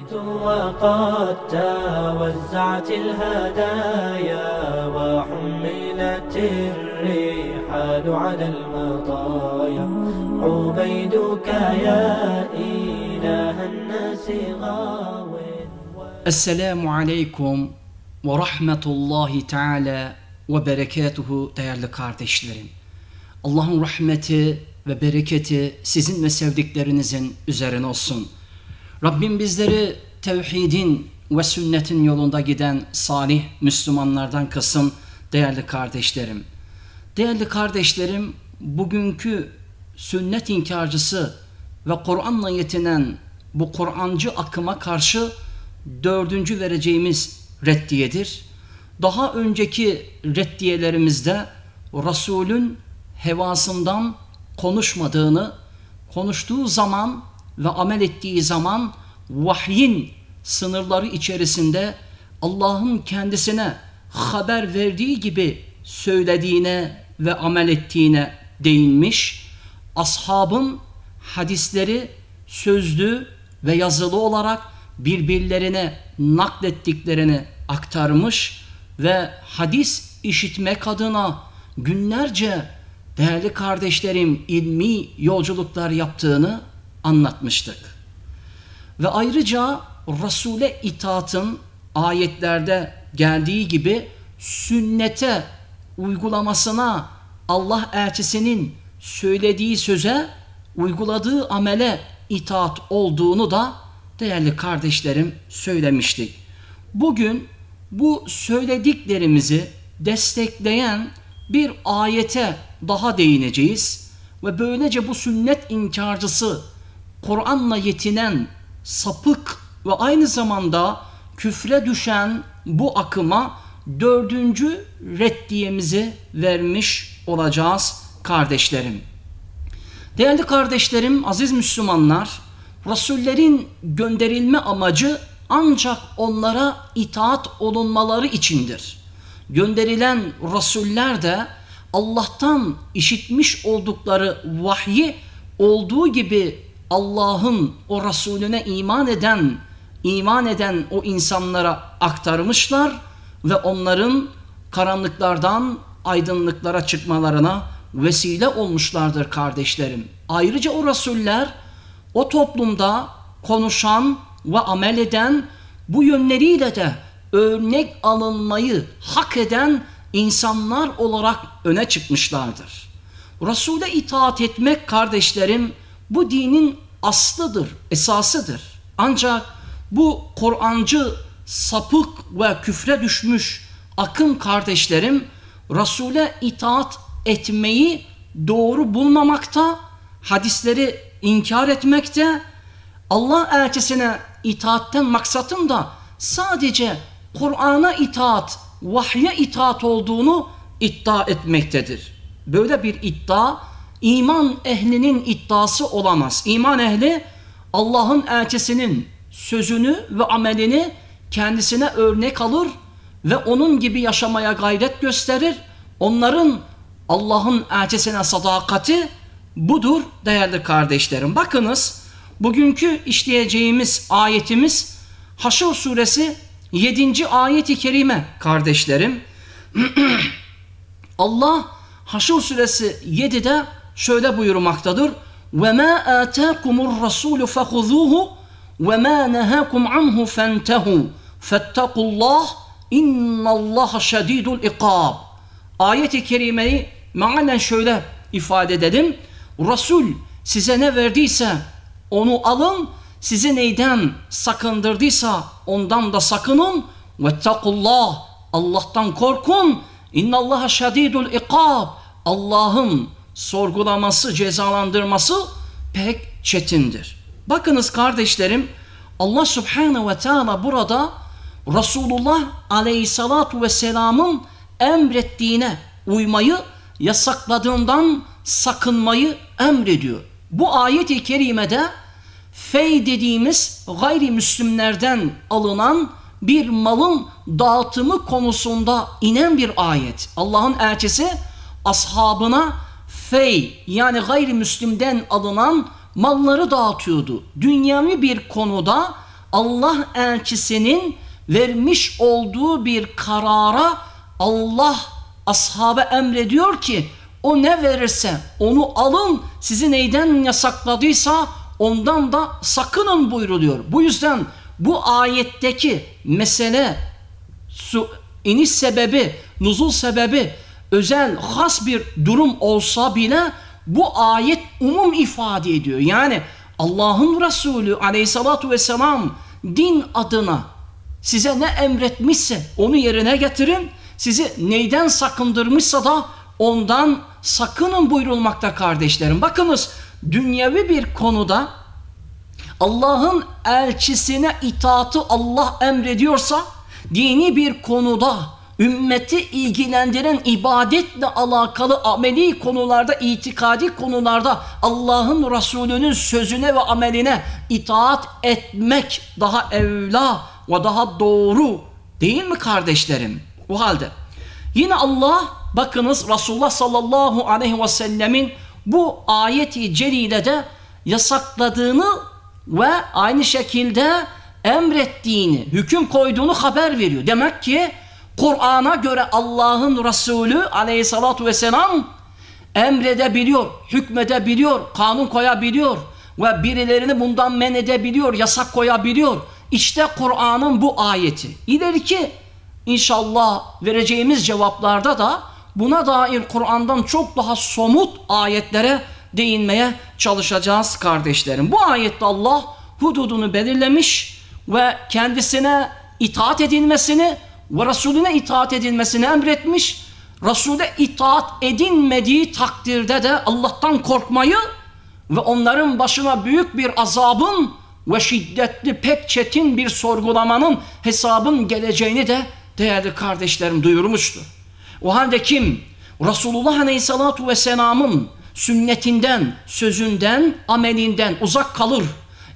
جئت وقد توزعت الهدايا وحملت الرحال على المطايا عبيدك يا إله الناس غاو. Esselamu Aleyküm ve Rahmetullahi Teala ve Berekatuhu değerli kardeşlerim. Allah'ın rahmeti ve bereketi sizin ve sevdiklerinizin üzerine olsun. Rabbim bizleri tevhidin ve sünnetin yolunda giden salih Müslümanlardan kılsın değerli kardeşlerim. Değerli kardeşlerim, bugünkü sünnet inkarcısı ve Kur'an'la yetinen bu Kur'ancı akıma karşı dördüncü vereceğimiz reddiyedir. Daha önceki reddiyelerimizde Resul'ün hevasından konuşmadığını, konuştuğu zaman ve amel ettiği zaman vahyin sınırları içerisinde Allah'ın kendisine haber verdiği gibi söylediğine ve amel ettiğine değinmiş. Ashabın hadisleri sözlü ve yazılı olarak birbirlerine naklettiklerini aktarmış ve hadis işitmek adına günlerce değerli kardeşlerim ilmi yolculuklar yaptığını anlatmıştık. Ve ayrıca Resul'e itaatın ayetlerde geldiği gibi sünnete uygulamasına, Allah elçisinin söylediği söze, uyguladığı amele itaat olduğunu da değerli kardeşlerim söylemiştik. Bugün bu söylediklerimizi destekleyen bir ayete daha değineceğiz ve böylece bu sünnet inkarcısı, Kur'an'la yetinen sapık ve aynı zamanda küfre düşen bu akıma dördüncü reddiyemizi vermiş olacağız kardeşlerim. Değerli kardeşlerim, aziz Müslümanlar, Resullerin gönderilme amacı ancak onlara itaat olunmaları içindir. Gönderilen Resuller de Allah'tan işitmiş oldukları vahyi olduğu gibi Allah'ın o Resulüne iman eden o insanlara aktarmışlar ve onların karanlıklardan aydınlıklara çıkmalarına vesile olmuşlardır kardeşlerim. Ayrıca o Resuller o toplumda konuşan ve amel eden, bu yönleriyle de örnek alınmayı hak eden insanlar olarak öne çıkmışlardır. Resul'e itaat etmek kardeşlerim bu dinin aslıdır, esasıdır. Ancak bu Kur'ancı sapık ve küfre düşmüş akım kardeşlerim Resul'e itaat etmeyi doğru bulmamakta, hadisleri inkar etmekte, Allah elçisine itaatten maksatın da sadece Kur'an'a itaat, vahye itaat olduğunu iddia etmektedir. Böyle bir iddia iman ehlinin iddiası olamaz. İman ehli Allah'ın elçisinin sözünü ve amelini kendisine örnek alır ve onun gibi yaşamaya gayret gösterir. Onların Allah'ın elçisine sadakati budur değerli kardeşlerim. Bakınız bugünkü işleyeceğimiz ayetimiz Haşr suresi 7. ayet-i kerime kardeşlerim. Allah Haşr suresi 7'de şöyle buyurmaktadır. وَمَا آتَاكُمُ الرَّسُولُ فَخُذُوهُ وَمَا نَهَاكُمْ عَنْهُ فَانْتَهُوا فَاتَّقُوا اللّٰهِ اِنَّ اللّٰهَ شَد۪يدُ الْاِقَابِ. Ayet-i kerimeyi manen şöyle ifade edelim. Resul size ne verdiyse onu alın, sizi neyden sakındırdıysa ondan da sakının. وَاتَّقُوا Allah'tan korkun. اِنَّ اللّٰهَ شَد۪يدُ الْاِقَابِ. Allah'ın sorgulaması, cezalandırması pek çetindir. Bakınız kardeşlerim, Allah Subhanahu ve Teala burada Resulullah Aleyhissalatu Vesselam'ın emrettiğine uymayı, yasakladığından sakınmayı emrediyor. Bu ayet-i kerimede fey dediğimiz gayrimüslimlerden alınan bir malın dağıtımı konusunda inen bir ayet. Allah'ın elçisi ashabına fey yani gayrimüslimden alınan malları dağıtıyordu. Dünyavi bir konuda Allah elçisinin vermiş olduğu bir karara Allah ashaba emrediyor ki o ne verirse onu alın, sizi neyden yasakladıysa ondan da sakının buyruluyor. Bu yüzden bu ayetteki mesele iniş sebebi, nuzul sebebi özel, has bir durum olsa bile bu ayet umum ifade ediyor. Yani Allah'ın Resulü aleyhissalatu vesselam din adına size ne emretmişse onu yerine getirin, sizi neyden sakındırmışsa da ondan sakının buyurulmakta kardeşlerim. Bakınız, dünyevi bir konuda Allah'ın elçisine itaatı Allah emrediyorsa, dini bir konuda ümmeti ilgilendiren ibadetle alakalı ameli konularda, itikadi konularda Allah'ın Resulü'nün sözüne ve ameline itaat etmek daha evla ve daha doğru değil mi kardeşlerim? O halde yine Allah, bakınız, Resulullah sallallahu aleyhi ve sellemin bu ayeti celilede yasakladığını ve aynı şekilde emrettiğini, hüküm koyduğunu haber veriyor. Demek ki Kur'an'a göre Allah'ın Resulü aleyhissalatu vesselam emredebiliyor, hükmedebiliyor, kanun koyabiliyor ve birilerini bundan men edebiliyor, yasak koyabiliyor. İşte Kur'an'ın bu ayeti. İleriki İnşallah vereceğimiz cevaplarda da buna dair Kur'an'dan çok daha somut ayetlere değinmeye çalışacağız kardeşlerim. Bu ayette Allah hududunu belirlemiş ve kendisine itaat edilmesini ve Resulüne itaat edilmesini emretmiş. Resul'e itaat edilmediği takdirde de Allah'tan korkmayı ve onların başına büyük bir azabın ve şiddetli, pek çetin bir sorgulamanın, hesabın geleceğini de değerli kardeşlerim duyurmuştur. O halde kim Resulullah Aleyhisselatü Vesselam'ın sünnetinden, sözünden, amelinden uzak kalır,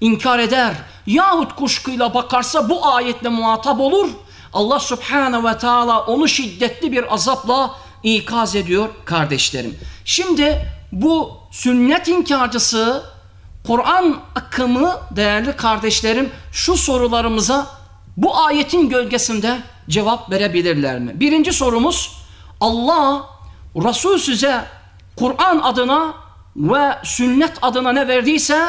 inkar eder yahut kuşkuyla bakarsa bu ayetle muhatap olur. Allah Subhanahu ve Teala onu şiddetli bir azapla ikaz ediyor kardeşlerim. Şimdi bu sünnet inkarcısı, Kur'an akımı değerli kardeşlerim şu sorularımıza bu ayetin gölgesinde cevap verebilirler mi? Birinci sorumuz, Allah, Resul size Kur'an adına ve sünnet adına ne verdiyse,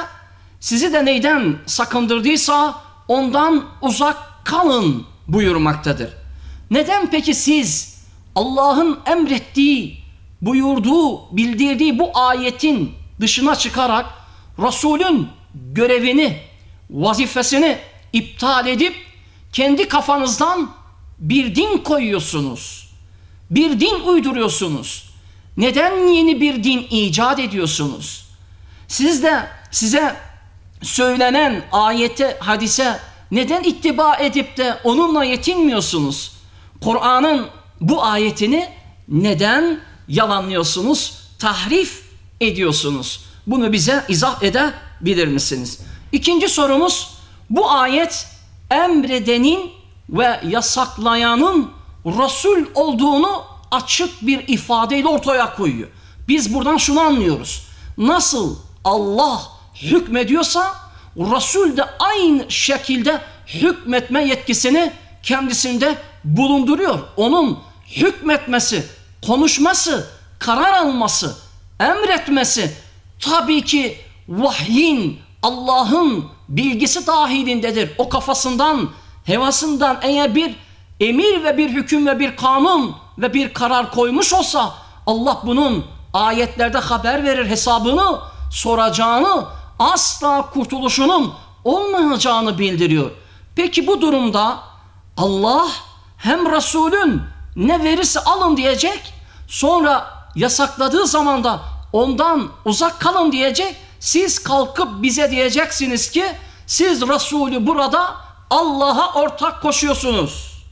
sizi de neyden sakındırdıysa ondan uzak kalın buyurmaktadır. Neden peki siz Allah'ın emrettiği, buyurduğu, bildirdiği bu ayetin dışına çıkarak Resulün görevini, vazifesini iptal edip kendi kafanızdan bir din koyuyorsunuz? Bir din uyduruyorsunuz. Neden yeni bir din icat ediyorsunuz? Siz de size söylenen ayete, hadise neden ittiba edip de onunla yetinmiyorsunuz? Kur'an'ın bu ayetini neden yalanlıyorsunuz, tahrif ediyorsunuz? Bunu bize izah edebilir misiniz? İkinci sorumuz, bu ayet emredenin ve yasaklayanın Resul olduğunu açık bir ifadeyle ortaya koyuyor. Biz buradan şunu anlıyoruz. Nasıl Allah hükmediyorsa Resul de aynı şekilde hükmetme yetkisini kendisinde bulunduruyor. Onun hükmetmesi, konuşması, karar alması, emretmesi tabii ki vahyin, Allah'ın bilgisi dahilindedir. O kafasından, hevasından eğer bir emir ve bir hüküm ve bir kanun ve bir karar koymuş olsa Allah bunun ayetlerde haber verir, hesabını soracağını, asla kurtuluşunun olmayacağını bildiriyor. Peki bu durumda Allah hem Resulün ne verirse alın diyecek, sonra yasakladığı zaman da ondan uzak kalın diyecek. Siz kalkıp bize diyeceksiniz ki siz Resulü burada Allah'a ortak koşuyorsunuz.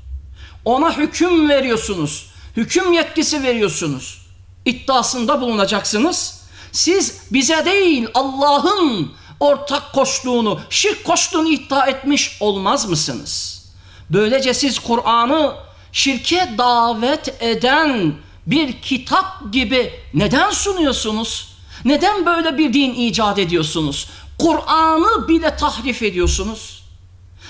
Ona hüküm veriyorsunuz. Hüküm yetkisi veriyorsunuz. İddiasında bulunacaksınız. Siz bize değil Allah'ın ortak koştuğunu, şirk koştuğunu iddia etmiş olmaz mısınız? Böylece siz Kur'an'ı şirke davet eden bir kitap gibi neden sunuyorsunuz? Neden böyle bir din icat ediyorsunuz? Kur'an'ı bile tahrif ediyorsunuz.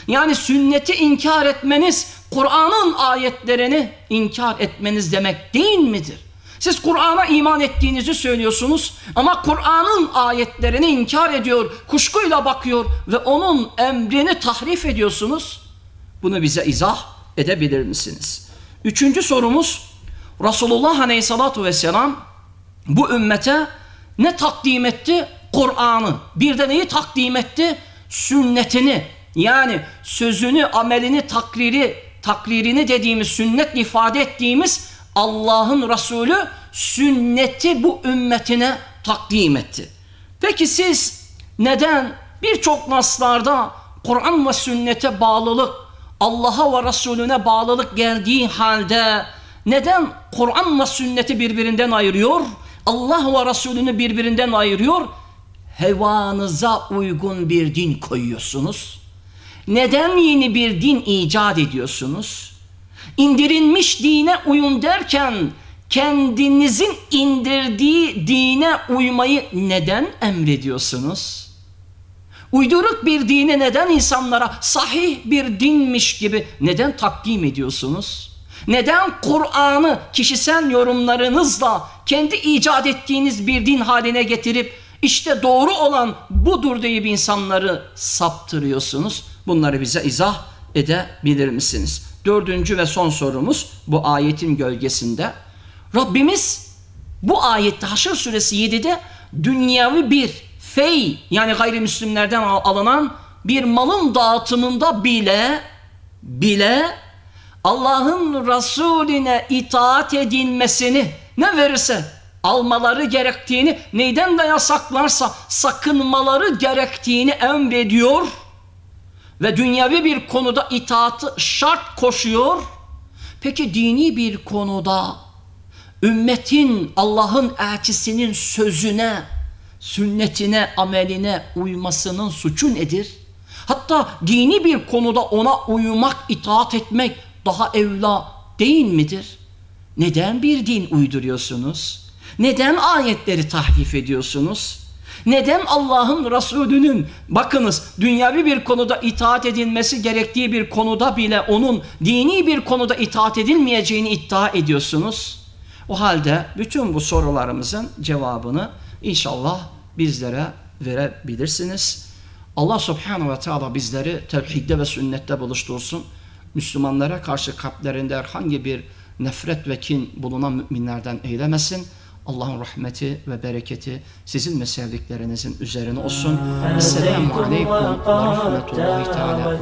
Yani sünneti inkar etmeniz, Kur'an'ın ayetlerini inkar etmeniz demek değil midir? Siz Kur'an'a iman ettiğinizi söylüyorsunuz ama Kur'an'ın ayetlerini inkar ediyor, kuşkuyla bakıyor ve onun emrini tahrif ediyorsunuz. Bunu bize izah edebilir misiniz? Üçüncü sorumuz, Resulullah Aleyhisselatü Vesselam bu ümmete ne takdim etti? Kur'an'ı. Bir de neyi takdim etti? Sünnetini. Yani sözünü, amelini, takririni dediğimiz, sünnet ifade ettiğimiz Allah'ın Resulü sünneti bu ümmetine takdim etti. Peki siz neden birçok naslarda Kur'an ve sünnete bağlılık, Allah'a ve Resulüne bağlılık geldiği halde neden Kur'an ve sünneti birbirinden ayırıyor, Allah ve Resulünü birbirinden ayırıyor, hevanıza uygun bir din koyuyorsunuz? Neden yeni bir din icat ediyorsunuz? İndirilmiş dine uyun derken kendinizin indirdiği dine uymayı neden emrediyorsunuz? Uyduruk bir dini neden insanlara sahih bir dinmiş gibi neden takdim ediyorsunuz? Neden Kur'an'ı kişisel yorumlarınızla kendi icat ettiğiniz bir din haline getirip işte doğru olan budur deyip insanları saptırıyorsunuz? Bunları bize izah edebilir misiniz? Dördüncü ve son sorumuz bu ayetin gölgesinde. Rabbimiz bu ayette Haşr suresi 7'de dünyavi bir fey, yani gayrimüslimlerden alınan bir malın dağıtımında bile Allah'ın Resulüne itaat edilmesini, ne verirse almaları gerektiğini, neyden de yasaklarsa sakınmaları gerektiğini emrediyor ve dünyavi bir konuda itaatı şart koşuyor. Peki dini bir konuda ümmetin Allah'ın elçisinin sözüne, sünnetine, ameline uymasının suçu nedir? Hatta dini bir konuda ona uymak, itaat etmek daha evla değil midir? Neden bir din uyduruyorsunuz? Neden ayetleri tahrif ediyorsunuz? Neden Allah'ın Resulü'nün, bakınız, dünyavi bir konuda itaat edilmesi gerektiği bir konuda bile onun dini bir konuda itaat edilmeyeceğini iddia ediyorsunuz? O halde bütün bu sorularımızın cevabını inşallah bizlere verebilirsiniz. Allah Subhanahu ve Teala bizleri tevhidde ve sünnette buluştursun. Müslümanlara karşı kalplerinde herhangi bir nefret ve kin bulunan müminlerden eylemesin. Allah'ın rahmeti ve bereketi sizin ve sevdiklerinizin üzerine olsun. Esselamu Aleyküm ve Rahmetullahi Teala ve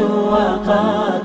berekatuhu.